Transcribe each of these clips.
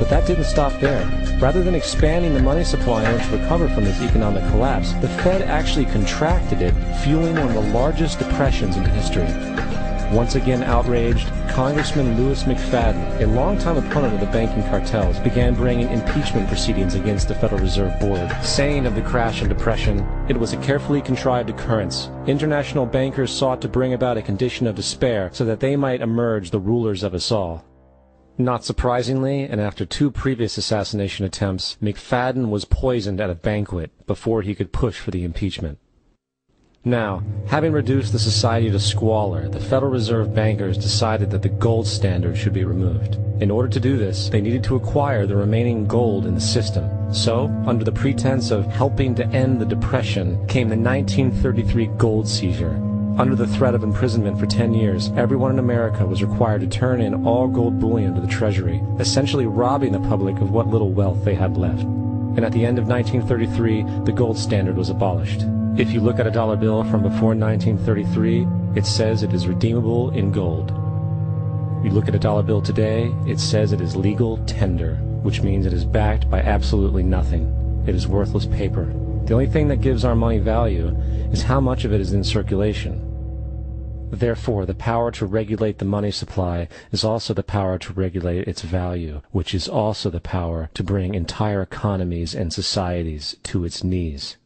But that didn't stop there. Rather than expanding the money supply in order to recover from this economic collapse, the Fed actually contracted it, fueling one of the largest depressions in history. Once again outraged, Congressman Louis McFadden, a longtime opponent of the banking cartels, began bringing impeachment proceedings against the Federal Reserve Board, saying of the crash and depression, it was a carefully contrived occurrence. International bankers sought to bring about a condition of despair so that they might emerge the rulers of us all. Not surprisingly, and after 2 previous assassination attempts, McFadden was poisoned at a banquet before he could push for the impeachment. Now, having reduced the society to squalor, the Federal Reserve bankers decided that the gold standard should be removed. In order to do this, they needed to acquire the remaining gold in the system. So, under the pretense of helping to end the Depression, came the 1933 gold seizure. Under the threat of imprisonment for 10 years, everyone in America was required to turn in all gold bullion to the Treasury, essentially robbing the public of what little wealth they had left. And at the end of 1933, the gold standard was abolished. If you look at a dollar bill from before 1933, it says it is redeemable in gold. You look at a dollar bill today, it says it is legal tender, which means it is backed by absolutely nothing. It is worthless paper. The only thing that gives our money value is how much of it is in circulation. Therefore, the power to regulate the money supply is also the power to regulate its value, which is also the power to bring entire economies and societies to its knees.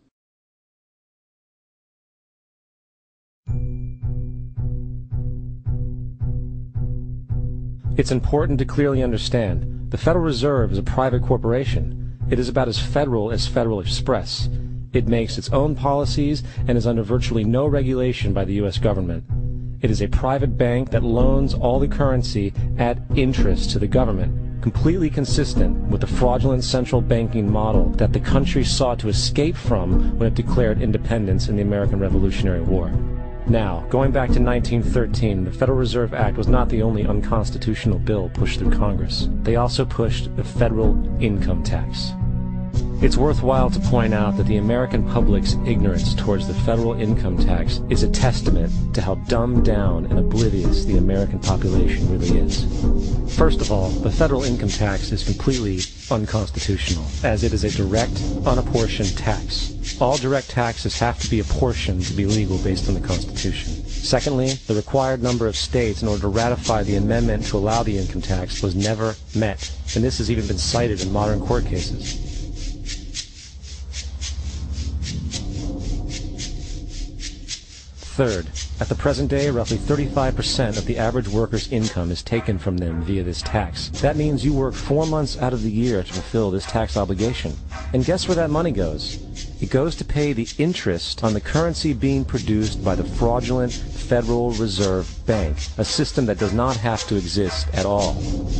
It's important to clearly understand, the Federal Reserve is a private corporation. It is about as Federal Express. It makes its own policies and is under virtually no regulation by the U.S. government. It is a private bank that loans all the currency at interest to the government, completely consistent with the fraudulent central banking model that the country sought to escape from when it declared independence in the American Revolutionary War. Now, going back to 1913, the Federal Reserve Act was not the only unconstitutional bill pushed through Congress. They also pushed the federal income tax. It's worthwhile to point out that the American public's ignorance towards the federal income tax is a testament to how dumbed down and oblivious the American population really is. First of all, the federal income tax is completely unconstitutional, as it is a direct, unapportioned tax. All direct taxes have to be apportioned to be legal based on the Constitution. Secondly, the required number of states in order to ratify the amendment to allow the income tax was never met, and this has even been cited in modern court cases. Third, at the present day, roughly 35% of the average worker's income is taken from them via this tax. That means you work 4 months out of the year to fulfill this tax obligation. And guess where that money goes? It goes to pay the interest on the currency being produced by the fraudulent Federal Reserve Bank, a system that does not have to exist at all.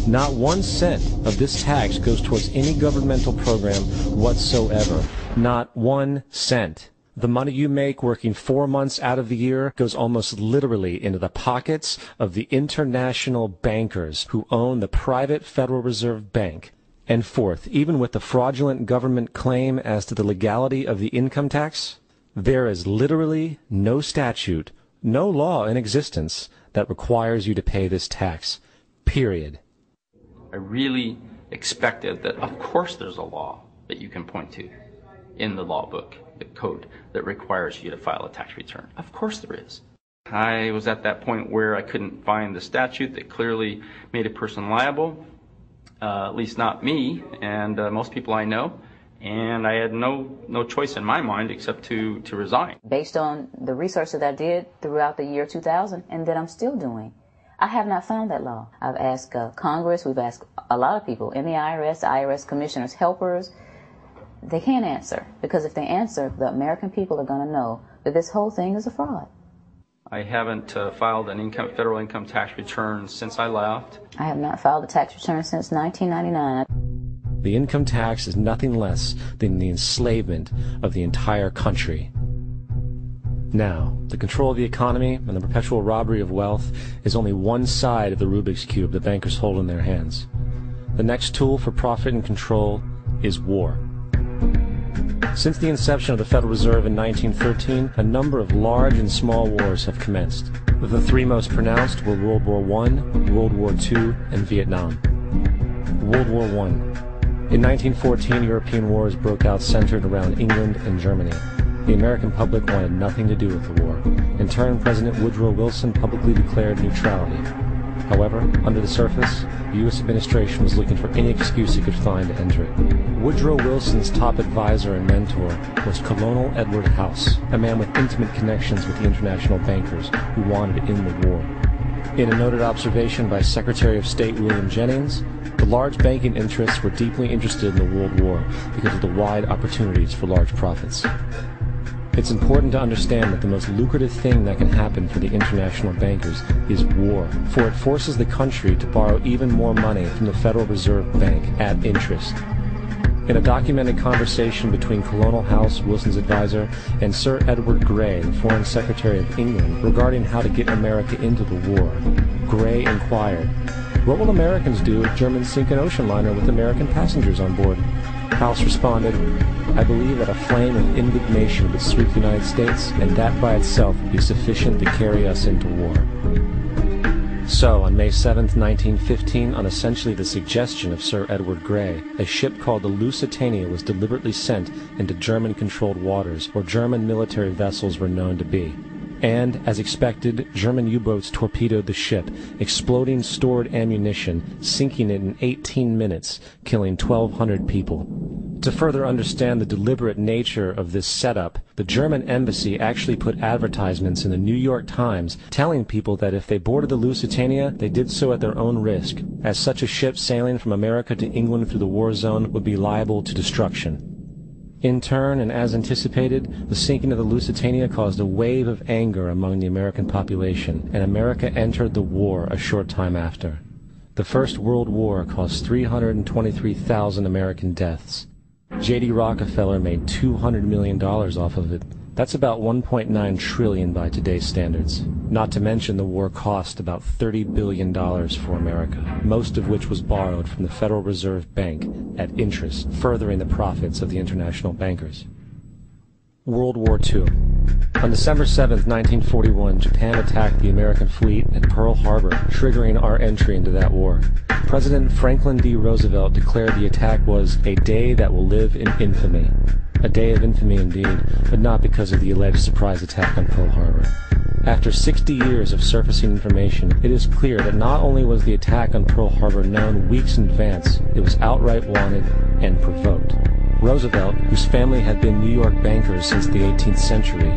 Not 1 cent of this tax goes towards any governmental program whatsoever. Not 1 cent. The money you make working 4 months out of the year goes almost literally into the pockets of the international bankers who own the private Federal Reserve Bank. And fourth, even with the fraudulent government claim as to the legality of the income tax, there is literally no statute, no law in existence that requires you to pay this tax. Period. I really expected that, of course, there's a law that you can point to in the law book, the code that requires you to file a tax return. Of course there is. I was at that point where I couldn't find the statute that clearly made a person liable, at least not me and most people I know, and I had no choice in my mind except to resign. Based on the research that I did throughout the year 2000 and that I'm still doing, I have not found that law. I've asked Congress, we've asked a lot of people in the IRS commissioners, helpers. They can't answer, because if they answer, the American people are going to know that this whole thing is a fraud. I haven't filed an federal income tax return since I left. I have not filed a tax return since 1999. The income tax is nothing less than the enslavement of the entire country. Now, the control of the economy and the perpetual robbery of wealth is only one side of the Rubik's Cube the bankers hold in their hands. The next tool for profit and control is war. Since the inception of the Federal Reserve in 1913, a number of large and small wars have commenced. The 3 most pronounced were World War I, World War II, and Vietnam. World War I. In 1914, European wars broke out centered around England and Germany. The American public wanted nothing to do with the war. In turn, President Woodrow Wilson publicly declared neutrality. However, under the surface, the U.S. administration was looking for any excuse it could find to enter it. Woodrow Wilson's top advisor and mentor was Colonel Edward House, a man with intimate connections with the international bankers who wanted to end the war. In a noted observation by Secretary of State William Jennings, the large banking interests were deeply interested in the World War because of the wide opportunities for large profits. It's important to understand that the most lucrative thing that can happen for the international bankers is war, for it forces the country to borrow even more money from the Federal Reserve Bank at interest. In a documented conversation between Colonel House, Wilson's advisor, and Sir Edward Grey, the Foreign Secretary of England, regarding how to get America into the war, Grey inquired, "What will Americans do if Germans sink an ocean liner with American passengers on board?" House responded, "I believe that a flame of indignation would sweep the United States, and that by itself would be sufficient to carry us into war." So, on May 7, 1915, on essentially the suggestion of Sir Edward Grey, a ship called the Lusitania was deliberately sent into German-controlled waters, where German military vessels were known to be. And, as expected, German U-boats torpedoed the ship, exploding stored ammunition, sinking it in 18 minutes, killing 1,200 people. To further understand the deliberate nature of this setup, the German embassy actually put advertisements in the New York Times telling people that if they boarded the Lusitania, they did so at their own risk, as such a ship sailing from America to England through the war zone would be liable to destruction. In turn, and as anticipated, the sinking of the Lusitania caused a wave of anger among the American population, and America entered the war a short time after. The First World War caused 323,000 American deaths. J.D. Rockefeller made $200 million off of it. That's about $1.9 trillion by today's standards. Not to mention the war cost about $30 billion for America, most of which was borrowed from the Federal Reserve Bank at interest, furthering the profits of the international bankers. World War II. On December 7, 1941, Japan attacked the American fleet at Pearl Harbor, triggering our entry into that war. President Franklin D. Roosevelt declared the attack was a day that will live in infamy. A day of infamy indeed, but not because of the alleged surprise attack on Pearl Harbor. After 60 years of surfacing information, it is clear that not only was the attack on Pearl Harbor known weeks in advance, it was outright wanted and provoked. Roosevelt, whose family had been New York bankers since the 18th century,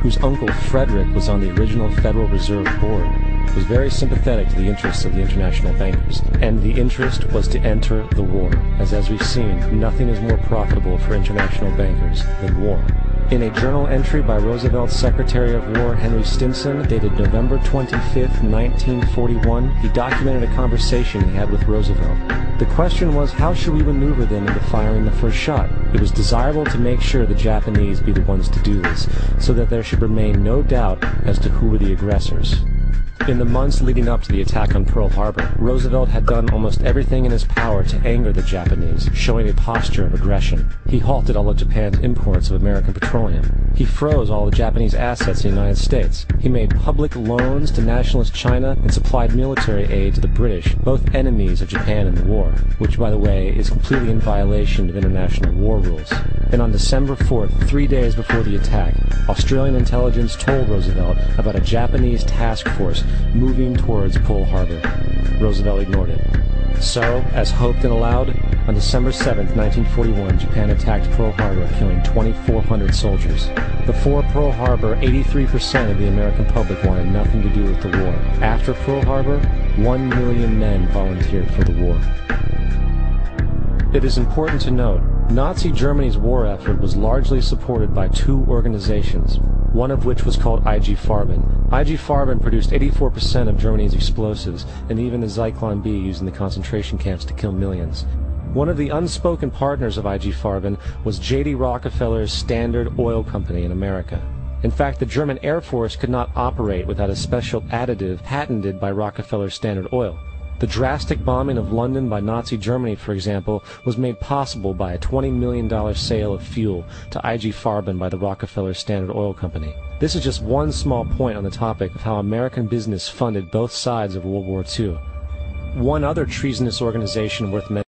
whose uncle Frederick was on the original Federal Reserve Board, was very sympathetic to the interests of the international bankers, and the interest was to enter the war, as we've seen, nothing is more profitable for international bankers than war. In a journal entry by Roosevelt's Secretary of War Henry Stimson, dated November 25, 1941, he documented a conversation he had with Roosevelt. The question was, how should we maneuver them into firing the first shot? It was desirable to make sure the Japanese be the ones to do this, so that there should remain no doubt as to who were the aggressors. In the months leading up to the attack on Pearl Harbor, Roosevelt had done almost everything in his power to anger the Japanese, showing a posture of aggression. He halted all of Japan's imports of American petroleum. He froze all the Japanese assets in the United States. He made public loans to nationalist China and supplied military aid to the British, both enemies of Japan in the war, which, by the way, is completely in violation of international war rules. And on December 4th, 3 days before the attack, Australian intelligence told Roosevelt about a Japanese task force moving towards Pearl Harbor. Roosevelt ignored it. So, as hoped and allowed, on December 7, 1941, Japan attacked Pearl Harbor, killing 2,400 soldiers. Before Pearl Harbor, 83% of the American public wanted nothing to do with the war. After Pearl Harbor, 1 million men volunteered for the war. It is important to note, Nazi Germany's war effort was largely supported by two organizations, one of which was called IG Farben. IG Farben produced 84% of Germany's explosives, and even the Zyklon B used in the concentration camps to kill millions. One of the unspoken partners of IG Farben was J.D. Rockefeller's Standard Oil Company in America. In fact, the German Air Force could not operate without a special additive patented by Rockefeller's Standard Oil. The drastic bombing of London by Nazi Germany, for example, was made possible by a $20 million sale of fuel to IG Farben by the Rockefeller Standard Oil Company. This is just one small point on the topic of how American business funded both sides of World War II. One other treasonous organization worth mentioning